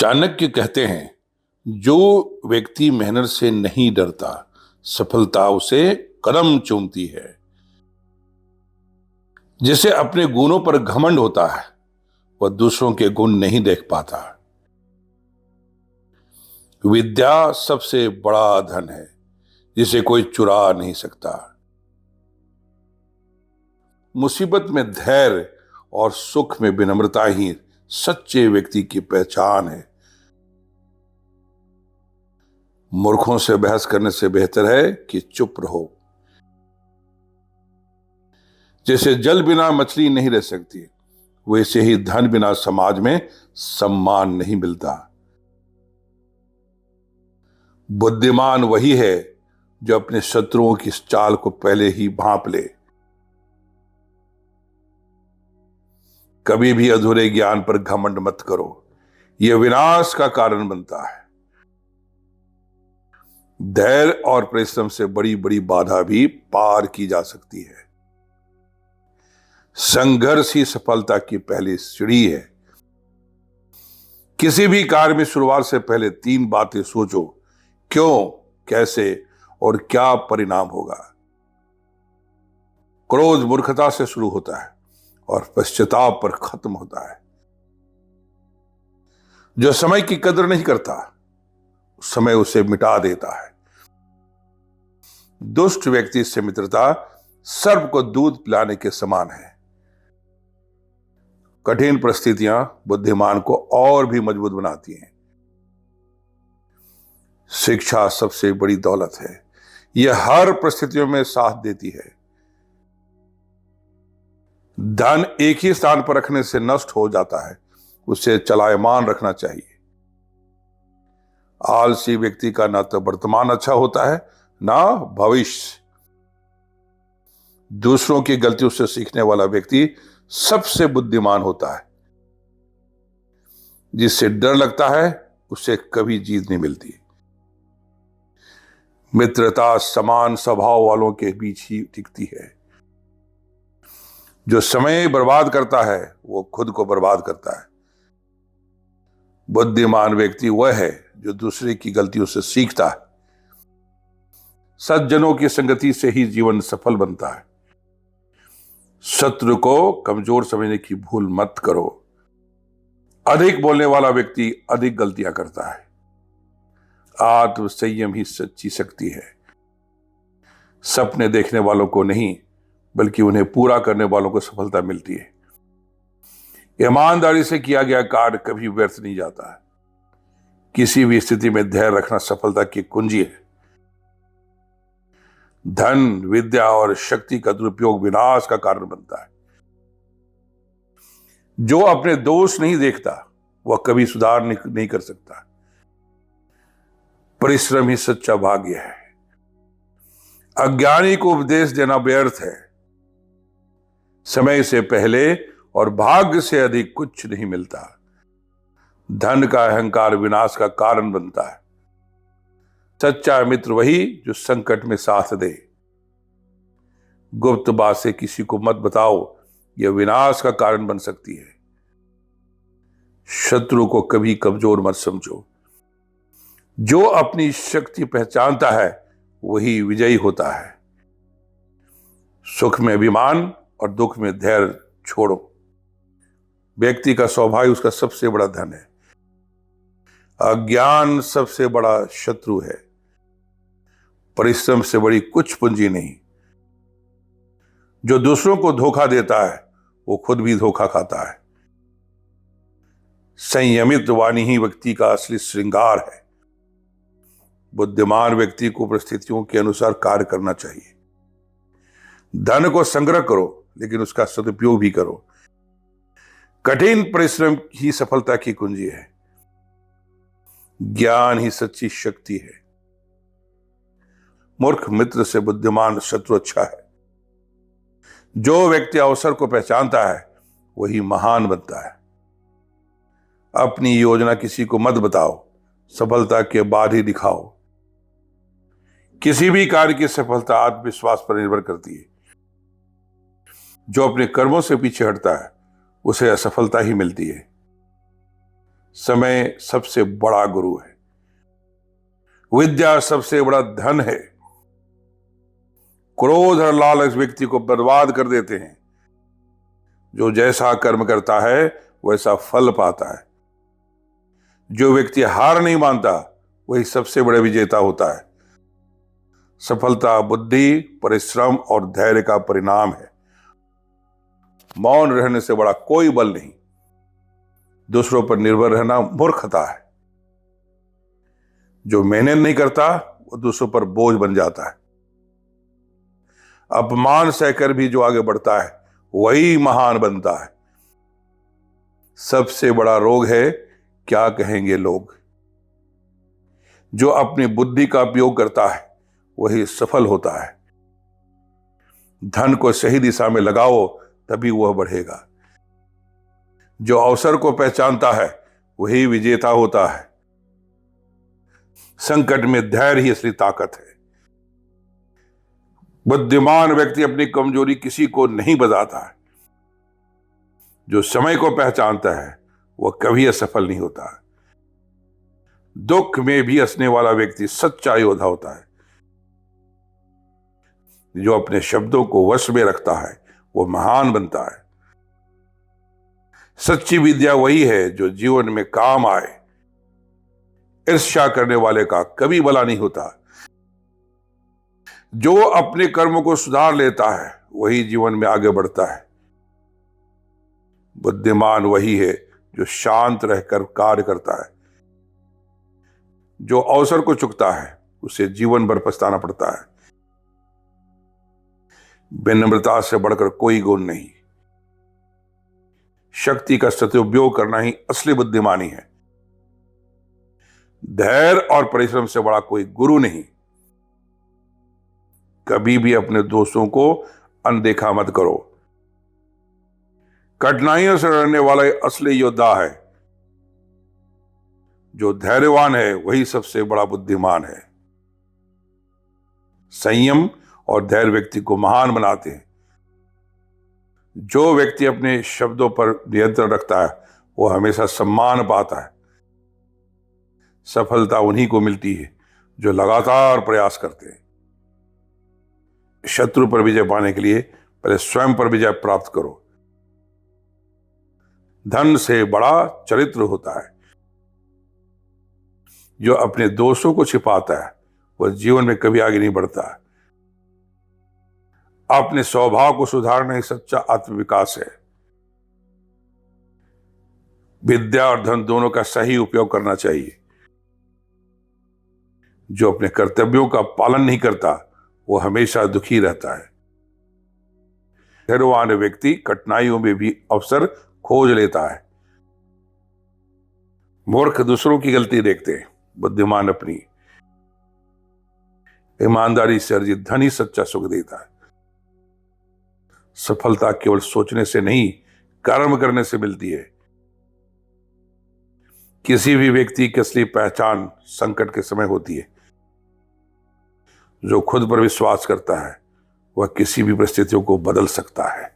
चाणक्य कहते हैं, जो व्यक्ति मेहनत से नहीं डरता, सफलता उसे कदम चूमती है। जिसे अपने गुणों पर घमंड होता है, वह दूसरों के गुण नहीं देख पाता। विद्या सबसे बड़ा धन है, जिसे कोई चुरा नहीं सकता। मुसीबत में धैर्य और सुख में विनम्रता ही सच्चे व्यक्ति की पहचान है। मूर्खों से बहस करने से बेहतर है कि चुप रहो। जैसे जल बिना मछली नहीं रह सकती, वैसे ही धन बिना समाज में सम्मान नहीं मिलता। बुद्धिमान वही है जो अपने शत्रुओं की चाल को पहले ही भांप ले। कभी भी अधूरे ज्ञान पर घमंड मत करो, यह विनाश का कारण बनता है। धैर्य और परिश्रम से बड़ी बड़ी बाधा भी पार की जा सकती है। संघर्ष ही सफलता की पहली सीढ़ी है। किसी भी कार्य में शुरुआत से पहले 3 बातें सोचो: क्यों, कैसे और क्या परिणाम होगा। क्रोध मूर्खता से शुरू होता है और पश्चाताप पर खत्म होता है। जो समय की कदर नहीं करता, समय उसे मिटा देता है। दुष्ट व्यक्ति से मित्रता सर्प को दूध पिलाने के समान है। कठिन परिस्थितियां बुद्धिमान को और भी मजबूत बनाती हैं। शिक्षा सबसे बड़ी दौलत है, यह हर परिस्थितियों में साथ देती है। धन एक ही स्थान पर रखने से नष्ट हो जाता है, उसे चलायमान रखना चाहिए। आलसी व्यक्ति का ना तो वर्तमान अच्छा होता है, ना भविष्य। दूसरों की गलतियों से सीखने वाला व्यक्ति सबसे बुद्धिमान होता है। जिससे डर लगता है, उसे कभी जीत नहीं मिलती। मित्रता समान स्वभाव वालों के बीच ही टिकती है। जो समय बर्बाद करता है, वो खुद को बर्बाद करता है। बुद्धिमान व्यक्ति वह है जो दूसरे की गलतियों से सीखता है। सज्जनों की संगति से ही जीवन सफल बनता है। शत्रु को कमजोर समझने की भूल मत करो। अधिक बोलने वाला व्यक्ति अधिक गलतियां करता है। आत्म संयम ही सच्ची शक्ति है। सपने देखने वालों को नहीं, बल्कि उन्हें पूरा करने वालों को सफलता मिलती है। ईमानदारी से किया गया कार्य कभी व्यर्थ नहीं जाता है। किसी भी स्थिति में धैर्य रखना सफलता की कुंजी है। धन, विद्या और शक्ति का दुरुपयोग विनाश का कारण बनता है। जो अपने दोष नहीं देखता, वह कभी सुधार नहीं कर सकता। परिश्रम ही सच्चा भाग्य है। अज्ञानी को उपदेश देना व्यर्थ है। समय से पहले और भाग्य से अधिक कुछ नहीं मिलता। धन का अहंकार विनाश का कारण बनता है। सच्चा मित्र वही जो संकट में साथ दे। गुप्त बात से किसी को मत बताओ, यह विनाश का कारण बन सकती है। शत्रु को कभी कमजोर मत समझो। जो अपनी शक्ति पहचानता है, वही विजयी होता है। सुख में अभिमान और दुख में धैर्य छोड़ो। व्यक्ति का सौभाग्य उसका सबसे बड़ा धन है। अज्ञान सबसे बड़ा शत्रु है। परिश्रम से बड़ी कुछ पूंजी नहीं। जो दूसरों को धोखा देता है, वो खुद भी धोखा खाता है। संयमित वाणी ही व्यक्ति का असली श्रृंगार है। बुद्धिमान व्यक्ति को परिस्थितियों के अनुसार कार्य करना चाहिए। धन को संग्रह करो, लेकिन उसका सदुपयोग भी करो। कठिन परिश्रम ही सफलता की कुंजी है। ज्ञान ही सच्ची शक्ति है। मूर्ख मित्र से बुद्धिमान शत्रु अच्छा है। जो व्यक्ति अवसर को पहचानता है, वही महान बनता है। अपनी योजना किसी को मत बताओ, सफलता के बाद ही दिखाओ। किसी भी कार्य की सफलता आत्मविश्वास पर निर्भर करती है। जो अपने कर्मों से पीछे हटता है, उसे असफलता ही मिलती है। समय सबसे बड़ा गुरु है। विद्या सबसे बड़ा धन है। क्रोध और लालच व्यक्ति को बर्बाद कर देते हैं। जो जैसा कर्म करता है वैसा फल पाता है। जो व्यक्ति हार नहीं मानता वही सबसे बड़ा विजेता होता है। सफलता बुद्धि, परिश्रम और धैर्य का परिणाम है। मौन रहने से बड़ा कोई बल नहीं। दूसरों पर निर्भर रहना मूर्खता है। जो मेहनत नहीं करता वो दूसरों पर बोझ बन जाता है। अपमान सहकर भी जो आगे बढ़ता है वही महान बनता है। सबसे बड़ा रोग है क्या कहेंगे लोग। जो अपनी बुद्धि का उपयोग करता है वही सफल होता है। धन को सही दिशा में लगाओ तभी वह बढ़ेगा। जो अवसर को पहचानता है वही विजेता होता है। संकट में धैर्य ही असली ताकत है। बुद्धिमान व्यक्ति अपनी कमजोरी किसी को नहीं बताता है। जो समय को पहचानता है वह कभी असफल नहीं होता। दुख में भी हंसने वाला व्यक्ति सच्चा योद्धा होता है। जो अपने शब्दों को वश में रखता है वो महान बनता है। सच्ची विद्या वही है जो जीवन में काम आए। ईर्ष्या करने वाले का कभी भला नहीं होता। जो अपने कर्मों को सुधार लेता है वही जीवन में आगे बढ़ता है। बुद्धिमान वही है जो शांत रहकर कार्य करता है। जो अवसर को चुकता है उसे जीवन भर पछताना पड़ता है। विनम्रता से बढ़कर कोई गुण नहीं। शक्ति का सदुपयोग करना ही असली बुद्धिमानी है। धैर्य और परिश्रम से बड़ा कोई गुरु नहीं। कभी भी अपने दोस्तों को अनदेखा मत करो। कठिनाइयों से लड़ने वाला असली योद्धा है। जो धैर्यवान है वही सबसे बड़ा बुद्धिमान है। संयम और धैर्य व्यक्ति को महान बनाते हैं। जो व्यक्ति अपने शब्दों पर नियंत्रण रखता है वो हमेशा सम्मान पाता है। सफलता उन्हीं को मिलती है जो लगातार प्रयास करते हैं। शत्रु पर विजय पाने के लिए पहले स्वयं पर विजय प्राप्त करो। धन से बड़ा चरित्र होता है। जो अपने दोषों को छिपाता है वह जीवन में कभी आगे नहीं बढ़ता। अपने स्वभाव को सुधारना ही सच्चा आत्मविकास है। विद्या और धन दोनों का सही उपयोग करना चाहिए। जो अपने कर्तव्यों का पालन नहीं करता वो हमेशा दुखी रहता है। धैर्यवान व्यक्ति कठिनाइयों में भी अवसर खोज लेता है। मूर्ख दूसरों की गलती देखते हैं, बुद्धिमान अपनी। ईमानदारी से अर्जित धन ही सच्चा सुख देता है। सफलता केवल सोचने से नहीं कर्म करने से मिलती है। किसी भी व्यक्ति की असली पहचान संकट के समय होती है। जो खुद पर विश्वास करता है वह किसी भी परिस्थितियों को बदल सकता है।